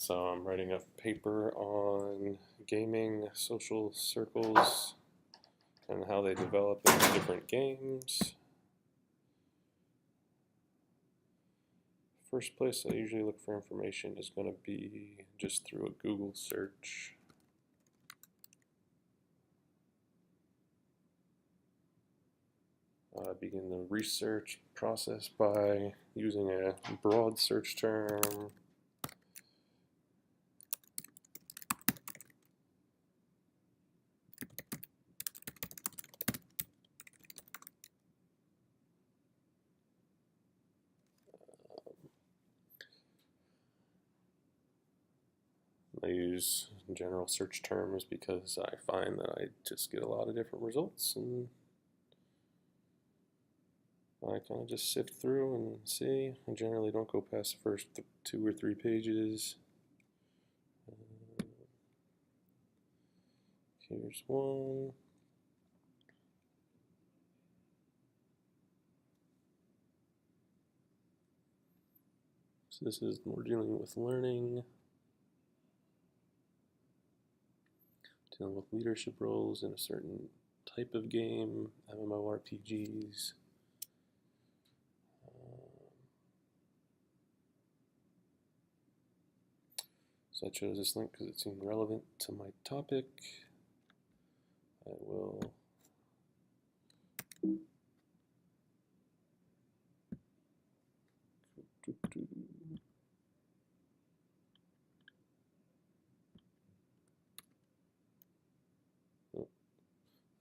So I'm writing a paper on gaming social circles and how they develop into different games. First place I usually look for information is going to be just through a Google search. I begin the research process by using a broad search term. I use general search terms because I find that I just get a lot of different results, and I kind of just sift through and see. I generally don't go past the first 2 or 3 pages. Here's one. So this is more dealing with learning, dealing with leadership roles in a certain type of game, MMORPGs. So I chose this link because it seemed relevant to my topic. I will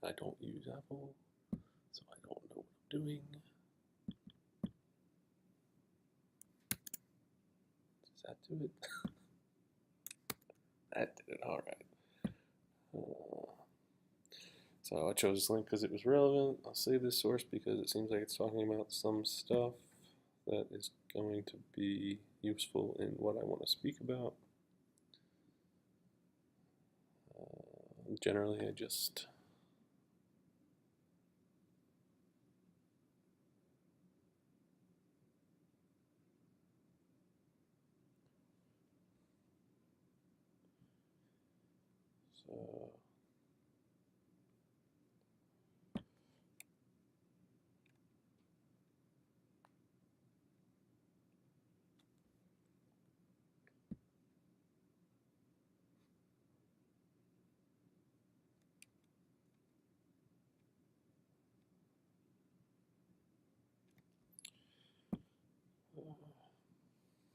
I don't use Apple, so I don't know what I'm doing. Does that do it? That did it, alright. So I chose this link because it was relevant. I'll save this source because it seems like it's talking about some stuff that is going to be useful in what I want to speak about. Generally, I just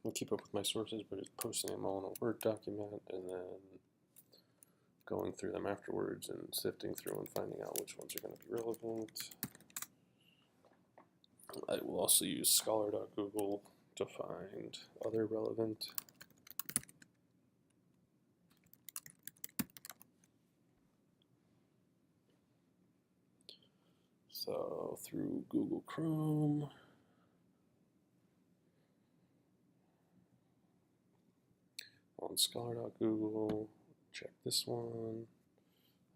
so I keep up with my sources, but just posting them all in a Word document and then going through them afterwards and sifting through and finding out which ones are going to be relevant. I will also use scholar.google to find other relevant. So through Google Chrome, on scholar.google, check this one.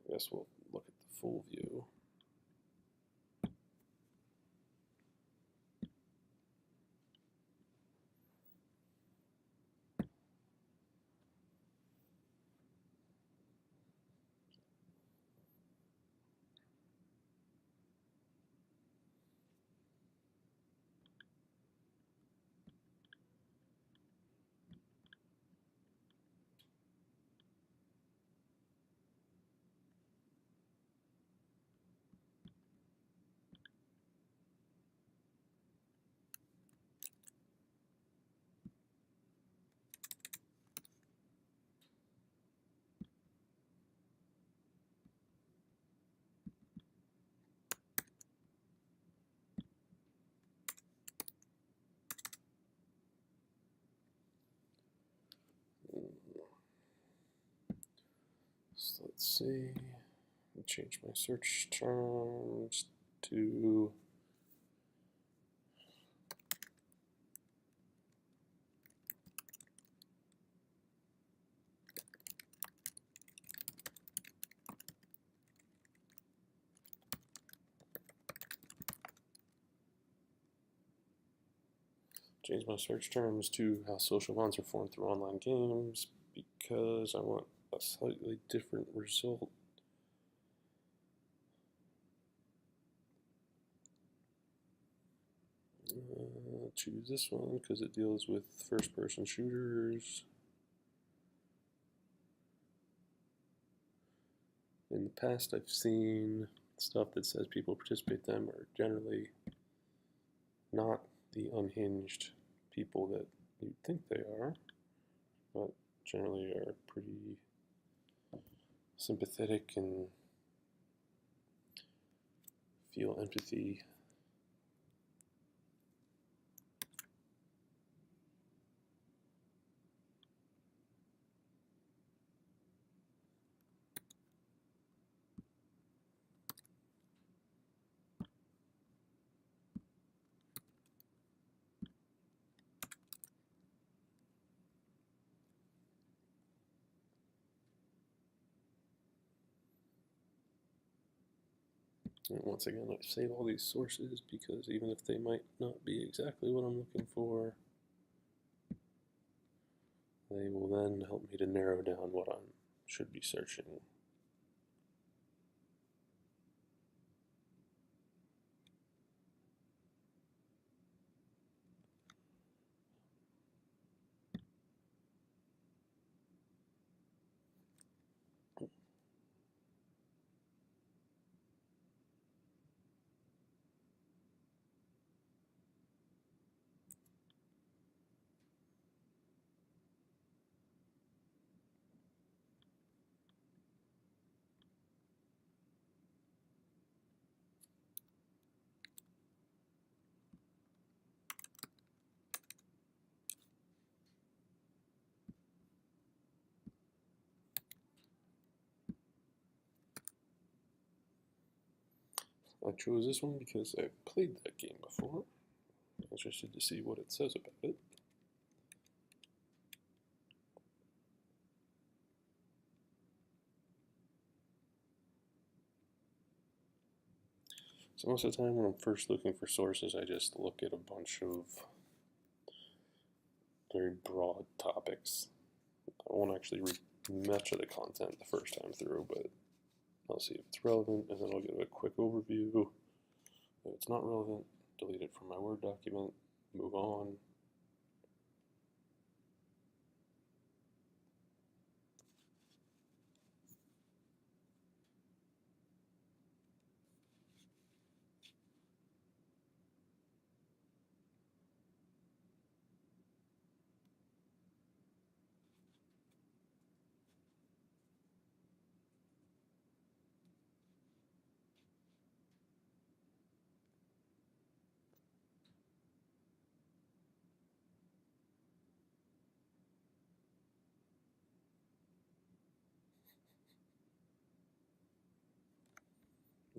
I guess we'll look at the full view. So let's see, I'll change my search terms to change my search terms to how social bonds are formed through online games because I want a slightly different result. Choose this one because it deals with first-person shooters. In the past, I've seen stuff that says people participate in them are generally not the unhinged people that you'd think they are, but generally are pretty sympathetic and feel empathy. And once again, I save all these sources because even if they might not be exactly what I'm looking for, they will then help me to narrow down what I should be searching. I chose this one because I've played that game before. I'm interested to see what it says about it. So most of the time when I'm first looking for sources, I just look at a bunch of very broad topics. I won't actually read much of the content the first time through, but I'll see if it's relevant, and then I'll give a quick overview. If it's not relevant, delete it from my Word document, move on.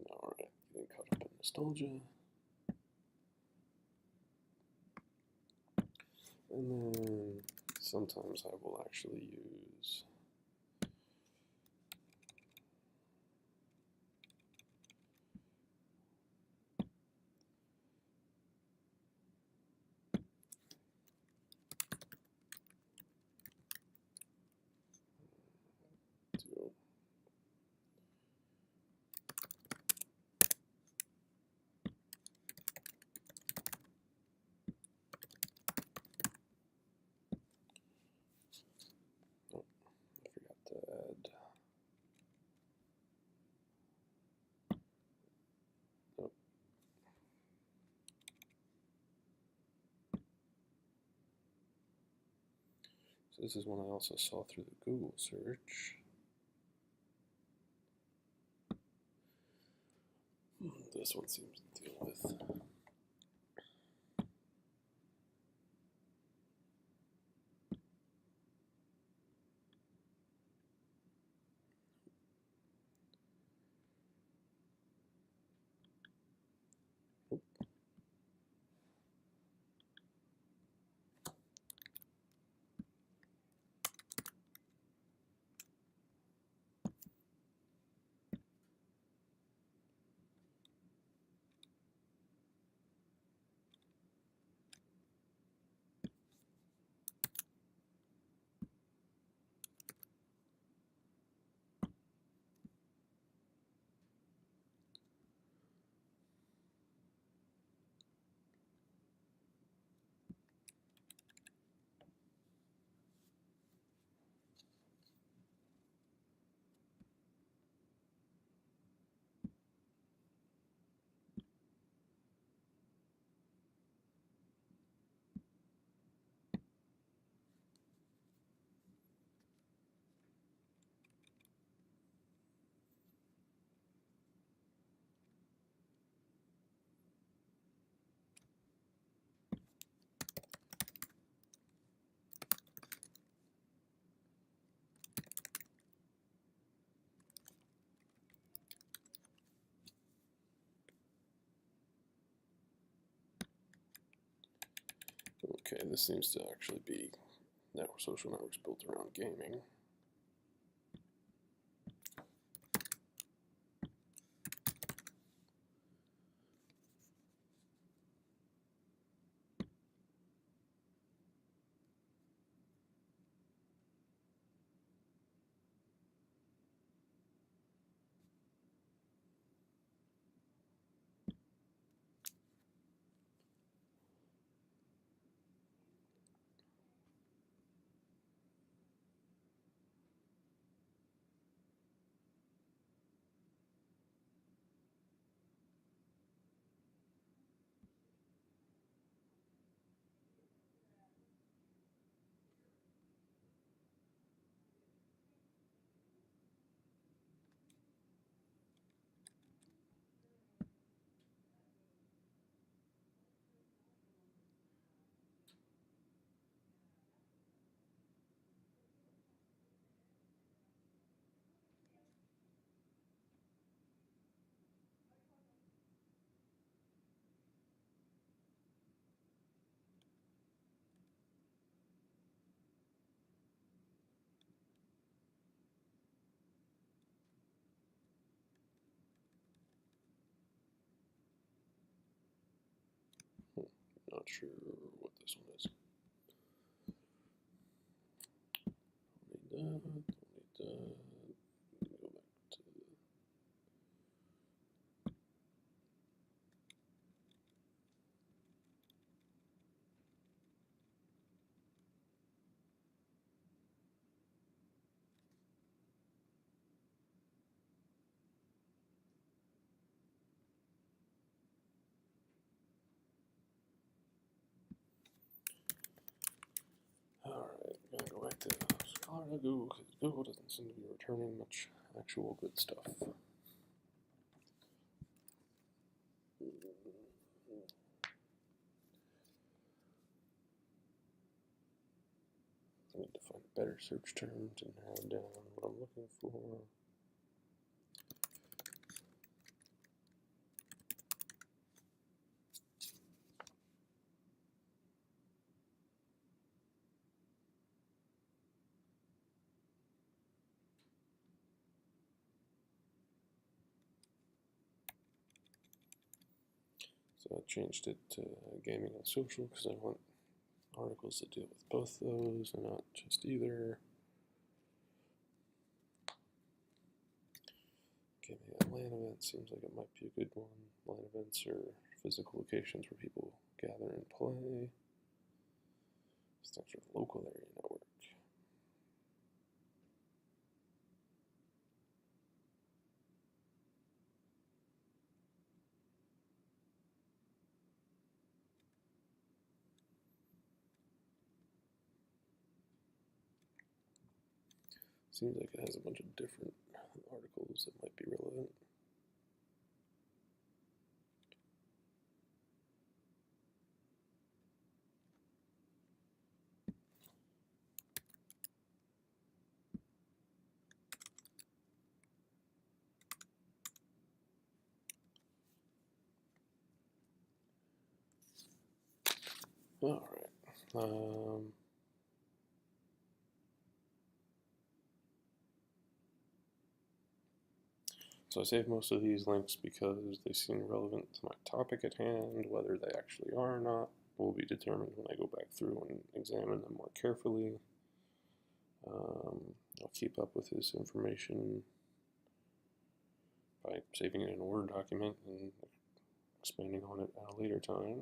Alright, getting caught up in nostalgia. And then sometimes I will actually use so this is one I also saw through the Google search. This one seems to deal with Okay, this seems to actually be social networks built around gaming. Not sure what this one is. Don't need that. Go back to Alright, gotta go back to Colorado Google because Google doesn't seem to be returning much actual good stuff. I need to find better search terms and narrow down what I'm looking for. So I changed it to gaming and social because I want articles that deal with both those and not just either. Gaming at LAN events seems like it might be a good one. LAN events are physical locations where people gather and play. Stands for local area network. Seems like it has a bunch of different articles that might be relevant. Alright. So I saved most of these links because they seem relevant to my topic at hand. Whether they actually are or not will be determined when I go back through and examine them more carefully. I'll keep up with this information by saving it in a Word document and expanding on it at a later time.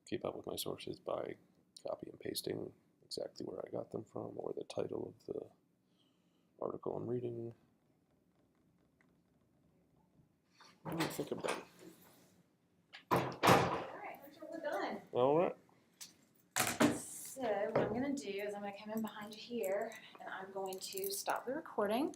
Keep up with my sources by copy and pasting exactly where I got them from or the title of the article I'm reading. What do you think about it? Alright, looks like we're done. Alright. So what I'm going to do is I'm going to come in behind you here and I'm going to stop the recording.